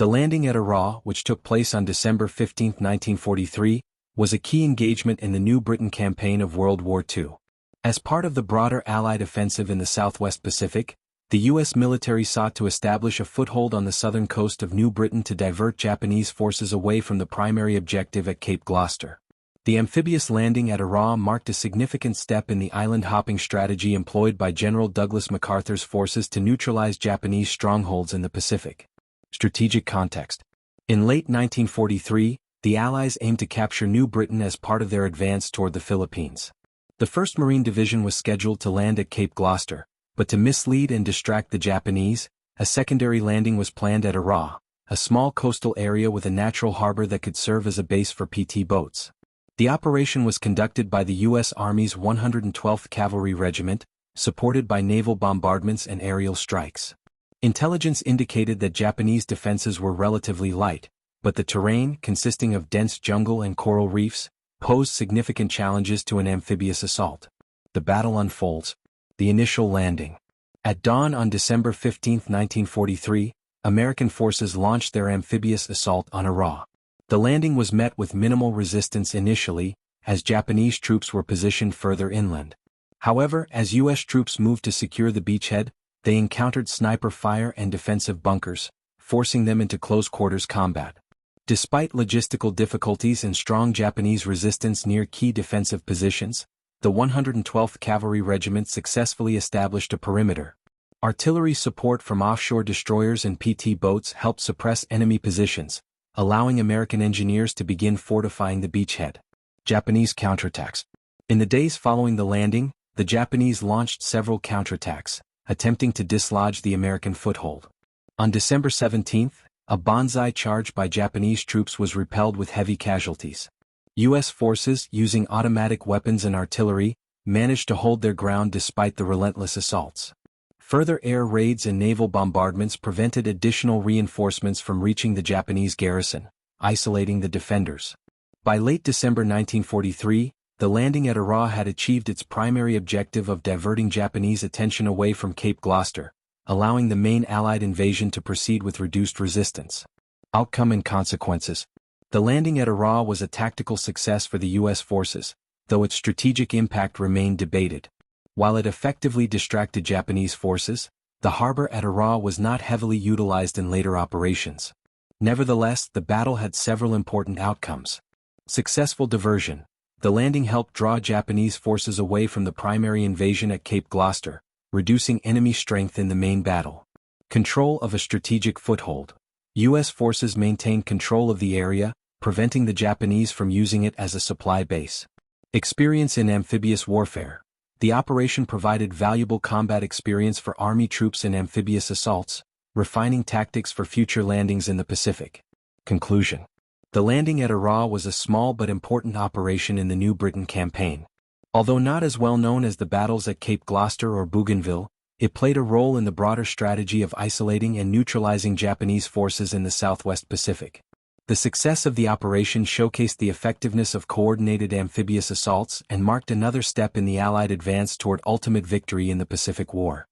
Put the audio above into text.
The landing at Arawe, which took place on December 15, 1943, was a key engagement in the New Britain campaign of World War II. As part of the broader Allied offensive in the Southwest Pacific, the U.S. military sought to establish a foothold on the southern coast of New Britain to divert Japanese forces away from the primary objective at Cape Gloucester. The amphibious landing at Arawe marked a significant step in the island-hopping strategy employed by General Douglas MacArthur's forces to neutralize Japanese strongholds in the Pacific. Strategic context. In late 1943, the Allies aimed to capture New Britain as part of their advance toward the Philippines. The 1st Marine Division was scheduled to land at Cape Gloucester, but to mislead and distract the Japanese, a secondary landing was planned at Arawe, a small coastal area with a natural harbor that could serve as a base for PT boats. The operation was conducted by the U.S. Army's 112th Cavalry Regiment, supported by naval bombardments and aerial strikes. Intelligence indicated that Japanese defenses were relatively light, but the terrain, consisting of dense jungle and coral reefs, posed significant challenges to an amphibious assault. The battle unfolds. The initial landing. At dawn on December 15, 1943, American forces launched their amphibious assault on Arawe. The landing was met with minimal resistance initially, as Japanese troops were positioned further inland. However, as U.S. troops moved to secure the beachhead, they encountered sniper fire and defensive bunkers, forcing them into close-quarters combat. Despite logistical difficulties and strong Japanese resistance near key defensive positions, the 112th Cavalry Regiment successfully established a perimeter. Artillery support from offshore destroyers and PT boats helped suppress enemy positions, allowing American engineers to begin fortifying the beachhead. Japanese counterattacks. In the days following the landing, the Japanese launched several counterattacks, attempting to dislodge the American foothold. On December 17, a banzai charge by Japanese troops was repelled with heavy casualties. U.S. forces, using automatic weapons and artillery, managed to hold their ground despite the relentless assaults. Further air raids and naval bombardments prevented additional reinforcements from reaching the Japanese garrison, isolating the defenders. By late December 1943, the landing at Arawe had achieved its primary objective of diverting Japanese attention away from Cape Gloucester, allowing the main Allied invasion to proceed with reduced resistance. Outcome and consequences. The landing at Arawe was a tactical success for the U.S. forces, though its strategic impact remained debated. While it effectively distracted Japanese forces, the harbor at Arawe was not heavily utilized in later operations. Nevertheless, the battle had several important outcomes. Successful diversion. The landing helped draw Japanese forces away from the primary invasion at Cape Gloucester, reducing enemy strength in the main battle. Control of a strategic foothold. U.S. forces maintained control of the area, preventing the Japanese from using it as a supply base. Experience in amphibious warfare. The operation provided valuable combat experience for Army troops in amphibious assaults, refining tactics for future landings in the Pacific. Conclusion. The landing at Arawe was a small but important operation in the New Britain campaign. Although not as well known as the battles at Cape Gloucester or Bougainville, it played a role in the broader strategy of isolating and neutralizing Japanese forces in the Southwest Pacific. The success of the operation showcased the effectiveness of coordinated amphibious assaults and marked another step in the Allied advance toward ultimate victory in the Pacific War.